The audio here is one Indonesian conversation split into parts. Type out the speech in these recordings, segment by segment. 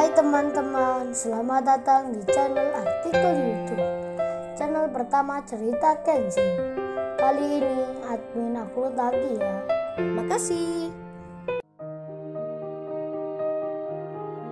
Hai teman-teman, selamat datang di channel artikel YouTube. Channel pertama cerita Kenshin. Kali ini admin upload lagi ya. Makasih.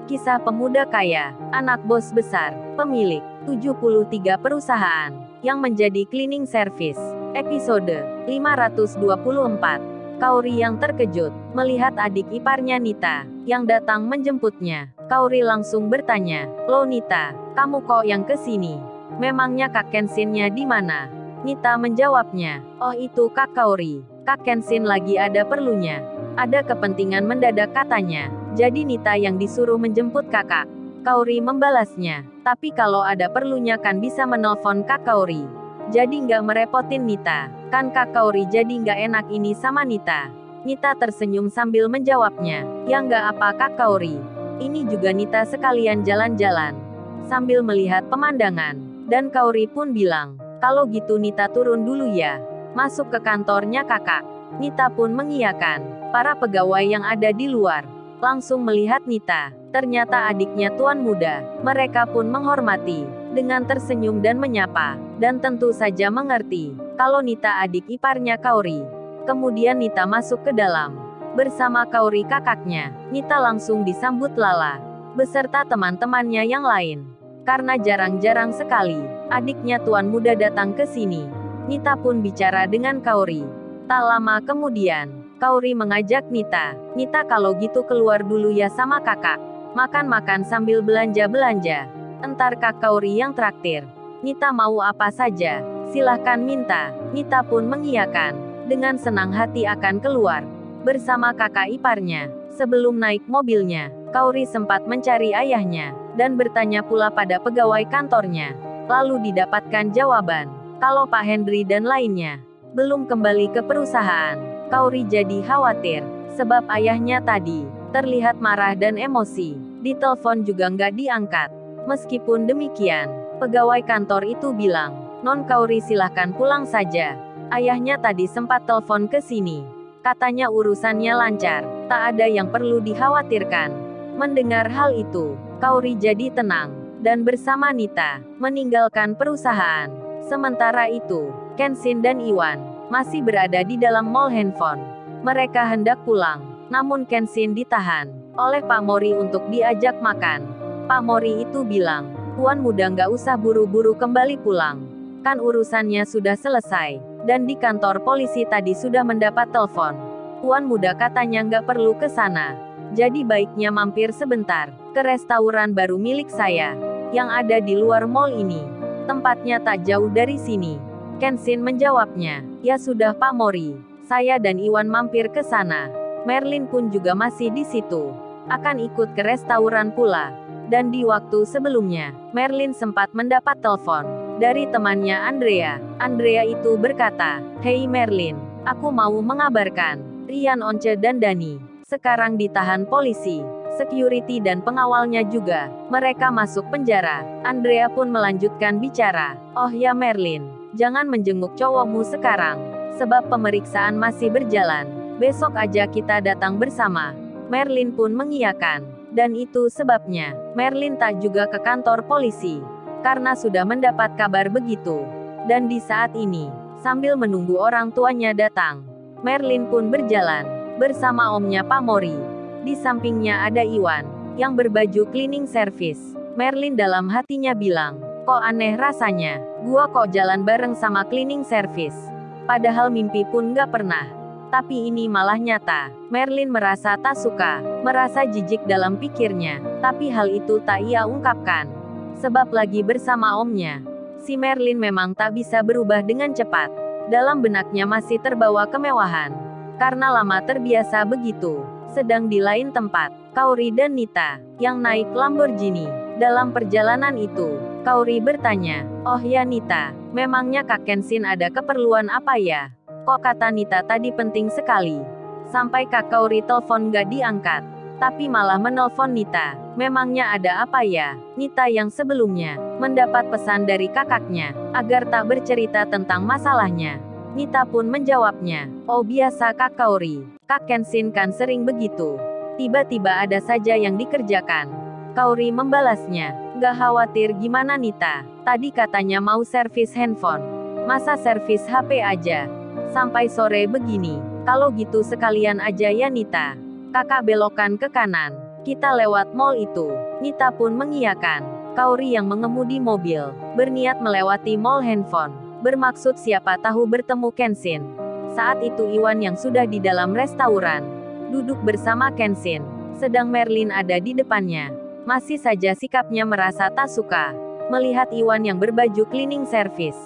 Kisah pemuda kaya, anak bos besar, pemilik 73 perusahaan, yang menjadi cleaning service. Episode 524. Kaori yang terkejut melihat adik iparnya Nita yang datang menjemputnya. Kaori langsung bertanya, "Lo Nita, kamu kok yang kesini? Memangnya Kak Kenshin-nya di mana?" Nita menjawabnya, "Oh itu Kak Kaori, Kak Kenshin lagi ada perlunya. Ada kepentingan mendadak katanya. Jadi Nita yang disuruh menjemput kakak." Kaori membalasnya, "Tapi kalau ada perlunya kan bisa menelpon Kak Kaori. Jadi nggak merepotin Nita. Kan Kak Kaori jadi nggak enak ini sama Nita." Nita tersenyum sambil menjawabnya, "Ya nggak apa Kak Kaori. Ini juga Nita sekalian jalan-jalan." Sambil melihat pemandangan. Dan Kaori pun bilang, "Kalau gitu Nita turun dulu ya. Masuk ke kantornya kakak." Nita pun mengiyakan. Para pegawai yang ada di luar langsung melihat Nita. Ternyata adiknya tuan muda. Mereka pun menghormati dengan tersenyum dan menyapa, dan tentu saja mengerti kalau Nita adik iparnya Kaori. Kemudian Nita masuk ke dalam bersama Kaori kakaknya. Nita langsung disambut Lala beserta teman-temannya yang lain. Karena jarang-jarang sekali adiknya tuan muda datang ke sini, Nita pun bicara dengan Kaori. Tak lama kemudian, Kaori mengajak Nita, "Nita kalau gitu keluar dulu ya sama kakak. Makan-makan sambil belanja-belanja. Entar Kak Kaori yang traktir." Nita mau apa saja, silahkan minta. Nita pun mengiyakan. Dengan senang hati akan keluar bersama kakak iparnya. Sebelum naik mobilnya, Kaori sempat mencari ayahnya, dan bertanya pula pada pegawai kantornya. Lalu didapatkan jawaban, kalau Pak Henry dan lainnya belum kembali ke perusahaan. Kaori jadi khawatir, sebab ayahnya tadi terlihat marah dan emosi. Di telepon juga nggak diangkat. Meskipun demikian, pegawai kantor itu bilang, "Non Kaori silahkan pulang saja. Ayahnya tadi sempat telepon ke sini. Katanya urusannya lancar, tak ada yang perlu dikhawatirkan." Mendengar hal itu, Kaori jadi tenang, dan bersama Nita meninggalkan perusahaan. Sementara itu, Kenshin dan Iwan masih berada di dalam mall handphone. Mereka hendak pulang, namun Kenshin ditahan oleh Pak Mori untuk diajak makan. Pak Mori itu bilang, "Tuan muda nggak usah buru-buru kembali pulang. Kan urusannya sudah selesai. Dan di kantor polisi tadi sudah mendapat telepon. Tuan muda katanya nggak perlu ke sana. Jadi baiknya mampir sebentar ke restoran baru milik saya yang ada di luar mall ini. Tempatnya tak jauh dari sini." Kenshin menjawabnya, "Ya sudah Pak Mori, saya dan Iwan mampir ke sana. Merlin pun juga masih di situ. Akan ikut ke restoran pula." Dan di waktu sebelumnya, Merlin sempat mendapat telepon dari temannya Andrea. Andrea itu berkata, "Hei Merlin, aku mau mengabarkan, Rian Once dan Dani sekarang ditahan polisi. Security dan pengawalnya juga. Mereka masuk penjara." Andrea pun melanjutkan bicara, "Oh ya Merlin, jangan menjenguk cowokmu sekarang, sebab pemeriksaan masih berjalan. Besok aja kita datang bersama." Merlin pun mengiyakan. Dan itu sebabnya, Merlin tak juga ke kantor polisi. Karena sudah mendapat kabar begitu. Dan di saat ini, sambil menunggu orang tuanya datang, Merlin pun berjalan bersama omnya Pak Mori. Di sampingnya ada Iwan, yang berbaju cleaning service. Merlin dalam hatinya bilang, "Kok aneh rasanya, gua kok jalan bareng sama cleaning service. Padahal mimpi pun nggak pernah. Tapi ini malah nyata." Merlin merasa tak suka, merasa jijik dalam pikirnya. Tapi hal itu tak ia ungkapkan. Sebab lagi bersama omnya, si Merlin memang tak bisa berubah dengan cepat. Dalam benaknya masih terbawa kemewahan. Karena lama terbiasa begitu. Sedang di lain tempat, Kaori dan Nita, yang naik Lamborghini. Dalam perjalanan itu, Kaori bertanya, "Oh ya Nita, memangnya Kak Kenshin ada keperluan apa ya? Kok kata Nita tadi penting sekali. Sampai Kak Kaori telepon gak diangkat. Tapi malah menelpon Nita. Memangnya ada apa ya?" Nita yang sebelumnya mendapat pesan dari kakaknya agar tak bercerita tentang masalahnya. Nita pun menjawabnya, "Oh biasa Kak Kaori. Kak Kenshin kan sering begitu. Tiba-tiba ada saja yang dikerjakan. Kaori membalasnya. Gak khawatir gimana Nita? Tadi katanya mau servis handphone. Masa servis HP aja? Sampai sore begini. Kalau gitu sekalian aja ya Nita. Kakak belokkan ke kanan. Kita lewat mall itu. Nita pun mengiyakan. Kaori yang mengemudi mobil, berniat melewati mall handphone. Bermaksud siapa tahu bertemu Kenshin. Saat itu Iwan yang sudah di dalam restoran. Duduk bersama Kenshin. Sedang Merlin ada di depannya. Masih saja sikapnya merasa tak suka. Melihat Iwan yang berbaju cleaning service.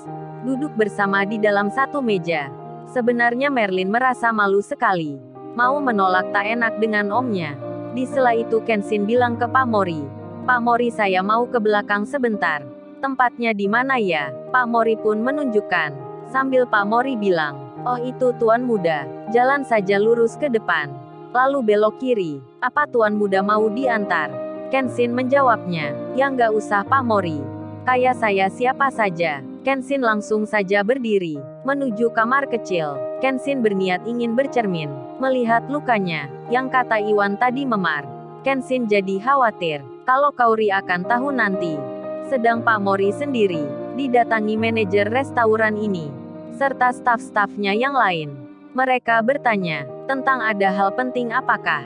Duduk bersama di dalam satu meja. Sebenarnya Merlin merasa malu sekali. Mau menolak tak enak dengan omnya. Di sela itu Kenshin bilang ke Pak Mori. Pak Mori saya mau ke belakang sebentar. Tempatnya di mana ya? Pak Mori pun menunjukkan. Sambil Pak Mori bilang. Oh itu Tuan Muda. Jalan saja lurus ke depan. Lalu belok kiri. Apa Tuan Muda mau diantar? Kenshin menjawabnya. Ya nggak usah Pak Mori. Kayak saya siapa saja. Kenshin langsung saja berdiri. Menuju kamar kecil. Kenshin berniat ingin bercermin. Melihat lukanya. Yang kata Iwan tadi memar. Kenshin jadi khawatir. Kalau Kaori akan tahu nanti. Sedang Pak Mori sendiri. Didatangi manajer restoran ini. Serta staf-stafnya yang lain. Mereka bertanya. Tentang ada hal penting apakah?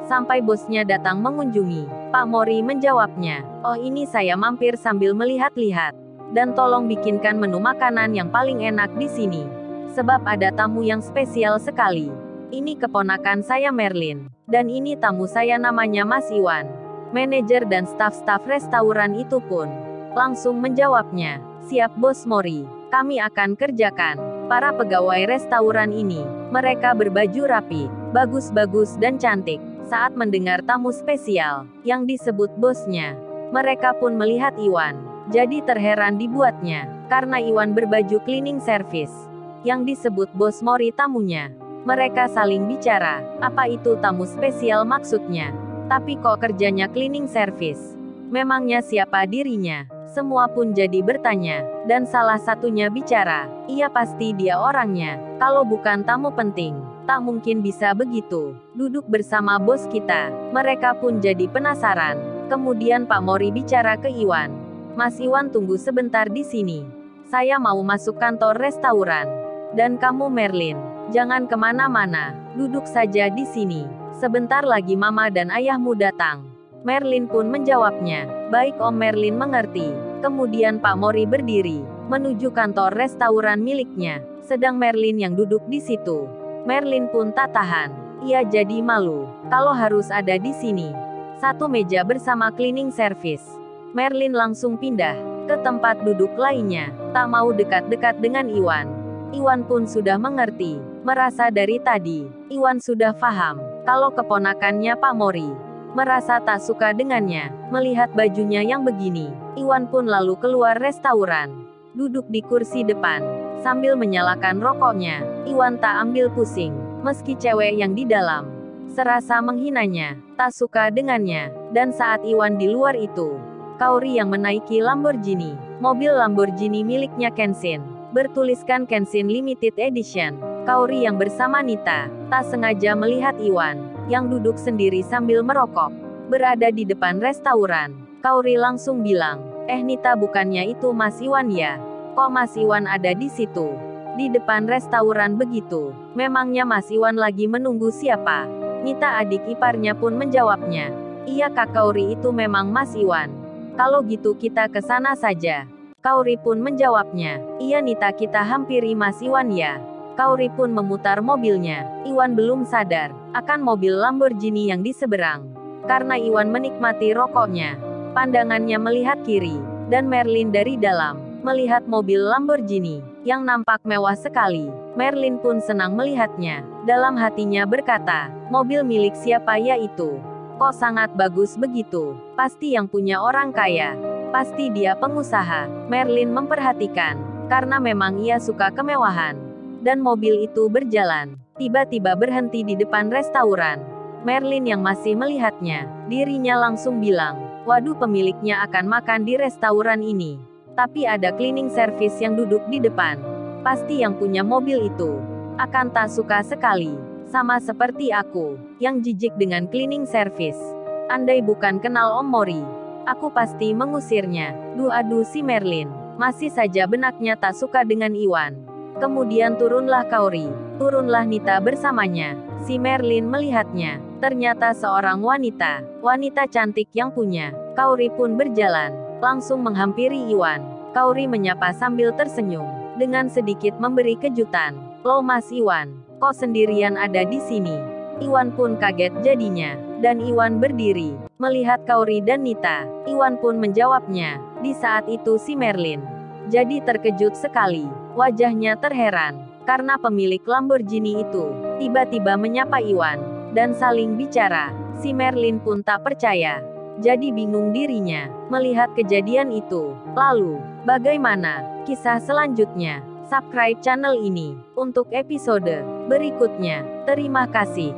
Sampai bosnya datang mengunjungi. Pak Mori menjawabnya. Oh ini saya mampir sambil melihat-lihat. Dan tolong bikinkan menu makanan yang paling enak di sini. Sebab ada tamu yang spesial sekali. Ini keponakan saya Merlin. Dan ini tamu saya namanya Mas Iwan. Manajer dan staf-staf restoran itu pun langsung menjawabnya. Siap Bos Mori. Kami akan kerjakan. Para pegawai restoran ini. Mereka berbaju rapi. Bagus-bagus dan cantik. Saat mendengar tamu spesial, yang disebut bosnya, mereka pun melihat Iwan. Jadi terheran dibuatnya, karena Iwan berbaju cleaning service. Yang disebut Bos Mori tamunya. Mereka saling bicara, apa itu tamu spesial maksudnya. Tapi kok kerjanya cleaning service? Memangnya siapa dirinya? Semua pun jadi bertanya, dan salah satunya bicara, iya pasti dia orangnya. Kalau bukan tamu penting. Tak mungkin bisa begitu. Duduk bersama bos kita. Mereka pun jadi penasaran. Kemudian Pak Mori bicara ke Iwan. Mas Iwan tunggu sebentar di sini. Saya mau masuk kantor restoran. Dan kamu Merlin, jangan kemana-mana. Duduk saja di sini. Sebentar lagi mama dan ayahmu datang. Merlin pun menjawabnya. Baik Om Merlin mengerti. Kemudian Pak Mori berdiri. Menuju kantor restoran miliknya. Sedang Merlin yang duduk di situ. Merlin pun tak tahan. Ia jadi malu. Kalau harus ada di sini. Satu meja bersama cleaning service. Merlin langsung pindah ke tempat duduk lainnya. Tak mau dekat-dekat dengan Iwan. Iwan pun sudah mengerti. Merasa dari tadi. Iwan sudah paham. Kalau keponakannya Pak Mori. Merasa tak suka dengannya. Melihat bajunya yang begini. Iwan pun lalu keluar restoran. Duduk di kursi depan. Sambil menyalakan rokoknya, Iwan tak ambil pusing. Meski cewek yang di dalam serasa menghinanya, tak suka dengannya. Dan saat Iwan di luar itu, Kaori yang menaiki Lamborghini. Mobil Lamborghini miliknya Kenshin. Bertuliskan Kenshin Limited Edition. Kaori yang bersama Nita, tak sengaja melihat Iwan, yang duduk sendiri sambil merokok. Berada di depan restoran. Kaori langsung bilang, Nita bukannya itu Mas Iwan ya? Kok Mas Iwan ada di situ? Di depan restoran begitu. Memangnya Mas Iwan lagi menunggu siapa? Nita adik iparnya pun menjawabnya. Iya Kak Kaori itu memang Mas Iwan. Kalau gitu kita ke sana saja. Kaori pun menjawabnya. Iya Nita kita hampiri Mas Iwan ya. Kaori pun memutar mobilnya. Iwan belum sadar akan mobil Lamborghini yang di seberang. Karena Iwan menikmati rokoknya. Pandangannya melihat kiri. Dan Merlin dari dalam. Melihat mobil Lamborghini, yang nampak mewah sekali. Merlin pun senang melihatnya. Dalam hatinya berkata, mobil milik siapa ya itu? Kok sangat bagus begitu? Pasti yang punya orang kaya. Pasti dia pengusaha. Merlin memperhatikan, karena memang ia suka kemewahan. Dan mobil itu berjalan. Tiba-tiba berhenti di depan restoran. Merlin yang masih melihatnya, dirinya langsung bilang, waduh pemiliknya akan makan di restoran ini. Tapi ada cleaning service yang duduk di depan. Pasti yang punya mobil itu akan tak suka sekali. Sama seperti aku, yang jijik dengan cleaning service. Andai bukan kenal Om Mori, aku pasti mengusirnya. Aduh si Merlin. Masih saja benaknya tak suka dengan Iwan. Kemudian turunlah Kaori. Turunlah Nita bersamanya. Si Merlin melihatnya. Ternyata seorang wanita. Wanita cantik yang punya. Kaori pun berjalan. Langsung menghampiri Iwan. Kaori menyapa sambil tersenyum. Dengan sedikit memberi kejutan. Loh Mas Iwan, kok sendirian ada di sini? Iwan pun kaget jadinya. Dan Iwan berdiri, melihat Kaori dan Nita. Iwan pun menjawabnya. Di saat itu si Merlin jadi terkejut sekali. Wajahnya terheran, karena pemilik Lamborghini itu tiba-tiba menyapa Iwan, dan saling bicara. Si Merlin pun tak percaya. Jadi bingung dirinya, melihat kejadian itu. Lalu, bagaimana kisah selanjutnya? Subscribe channel ini, untuk episode berikutnya. Terima kasih.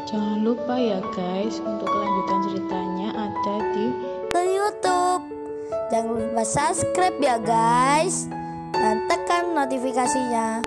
Jangan lupa ya guys, untuk kelanjutan ceritanya ada di YouTube. Jangan lupa subscribe ya guys, dan tekan notifikasinya.